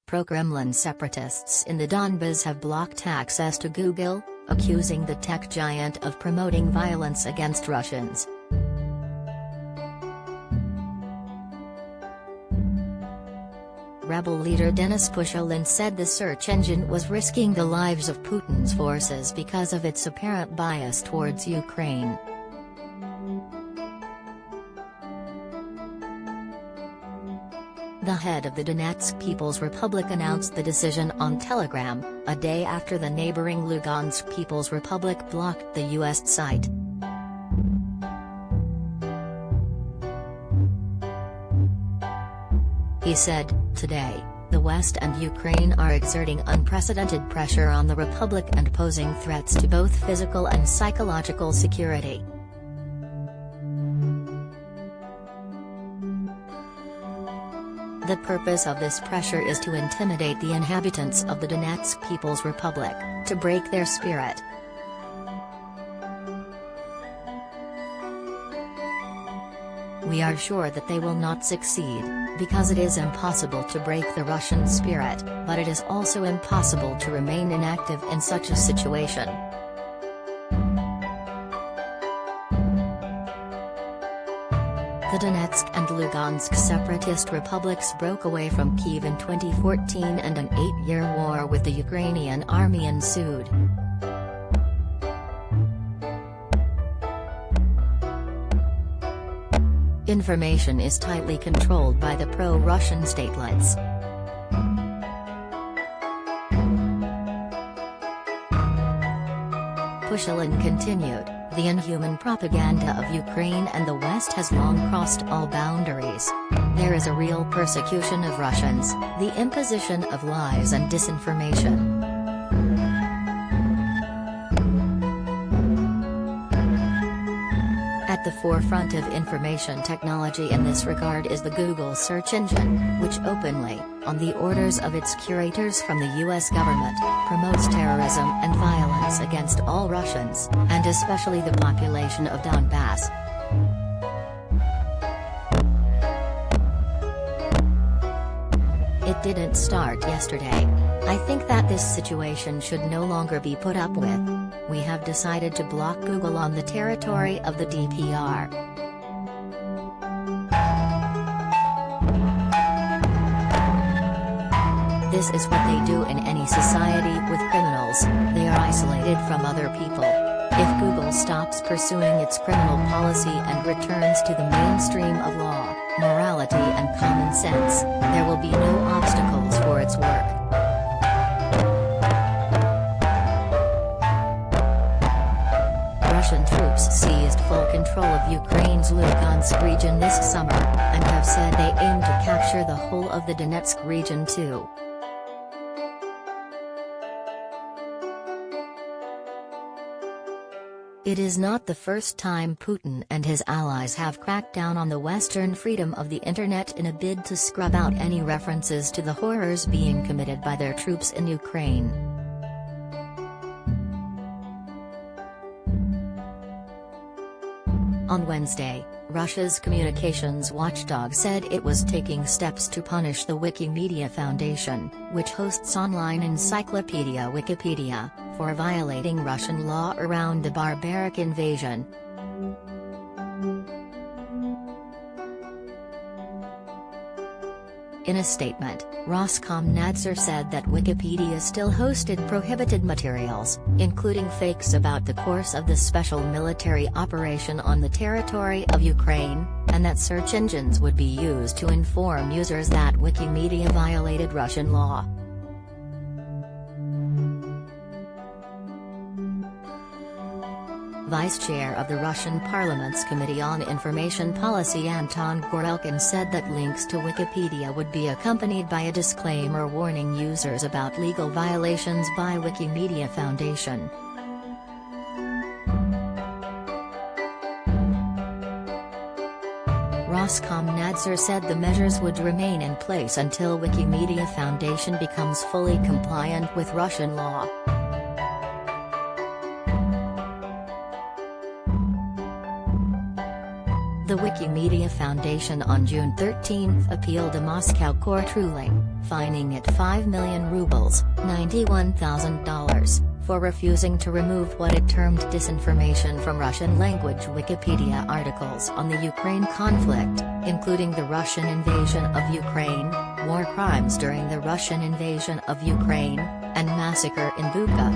Pro-Kremlin separatists in the Donbas have blocked access to Google, accusing the tech giant of promoting violence against Russians. Rebel leader Denis Pushilin said the search engine was risking the lives of Putin's forces because of its apparent bias towards Ukraine. The head of the Donetsk People's Republic announced the decision on Telegram, a day after the neighboring Lugansk People's Republic blocked the U.S. site. He said, "Today, the West and Ukraine are exerting unprecedented pressure on the Republic and posing threats to both physical and psychological security." The purpose of this pressure is to intimidate the inhabitants of the Donetsk People's Republic, to break their spirit. We are sure that they will not succeed, because it is impossible to break the Russian spirit, but it is also impossible to remain inactive in such a situation. The Donetsk and Lugansk separatist republics broke away from Kyiv in 2014 and an 8-year war with the Ukrainian army ensued. Information is tightly controlled by the pro-Russian statelets. Pushilin continued, "The inhuman propaganda of Ukraine and the West has long crossed all boundaries. There is a real persecution of Russians, the imposition of lies and disinformation." At the forefront of information technology in this regard is the Google search engine, which openly, on the orders of its curators from the U.S. government, promotes terrorism and violence against all Russians, and especially the population of Donbas. It didn't start yesterday. I think that this situation should no longer be put up with. We have decided to block Google on the territory of the DPR. This is what they do in any society with criminals, they are isolated from other people. If Google stops pursuing its criminal policy and returns to the mainstream of law, morality and common sense, there will be no obstacles for its work. Russian troops seized full control of Ukraine's Lugansk region this summer, and have said they aim to capture the whole of the Donetsk region too. It is not the first time Putin and his allies have cracked down on the Western freedom of the Internet in a bid to scrub out any references to the horrors being committed by their troops in Ukraine. On Wednesday, Russia's communications watchdog said it was taking steps to punish the Wikimedia Foundation, which hosts online encyclopedia Wikipedia, for violating Russian law around the barbaric invasion. In a statement, Roskomnadzor said that Wikipedia still hosted prohibited materials, including fakes about the course of the special military operation on the territory of Ukraine, and that search engines would be used to inform users that Wikimedia violated Russian law. Vice Chair of the Russian Parliament's Committee on Information Policy Anton Gorelkin said that links to Wikipedia would be accompanied by a disclaimer warning users about legal violations by Wikimedia Foundation. Roskomnadzor said the measures would remain in place until Wikimedia Foundation becomes fully compliant with Russian law. The Wikimedia Foundation on June 13 appealed a Moscow court ruling, fining it 5 million rubles ($91,000) for refusing to remove what it termed disinformation from Russian-language Wikipedia articles on the Ukraine conflict, including the Russian invasion of Ukraine, war crimes during the Russian invasion of Ukraine, and massacre in Bucha.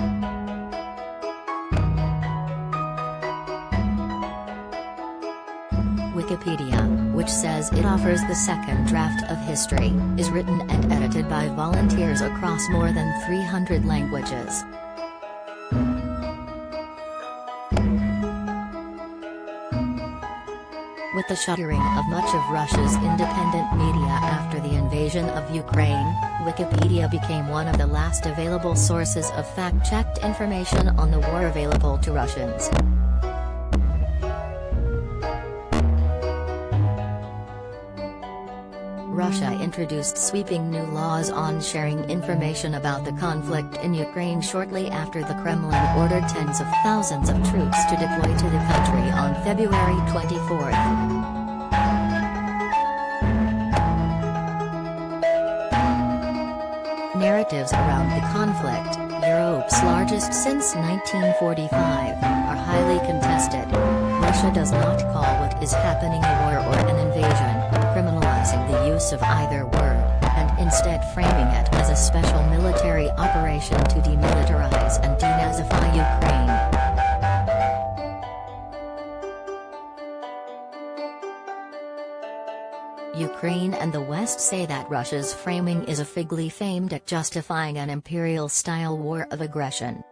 Wikipedia, which says it offers the second draft of history, is written and edited by volunteers across more than 300 languages. With the shuttering of much of Russia's independent media after the invasion of Ukraine, Wikipedia became one of the last available sources of fact-checked information on the war available to Russians. Russia introduced sweeping new laws on sharing information about the conflict in Ukraine shortly after the Kremlin ordered tens of thousands of troops to deploy to the country on February 24. Narratives around the conflict, Europe's largest since 1945, are highly contested. Russia does not call what is happening a war or an invasion, criminalizing the use of either word, and instead framing it as a special military operation to demilitarize and denazify Ukraine. Ukraine and the West say that Russia's framing is a fig leaf aimed at justifying an imperial-style war of aggression.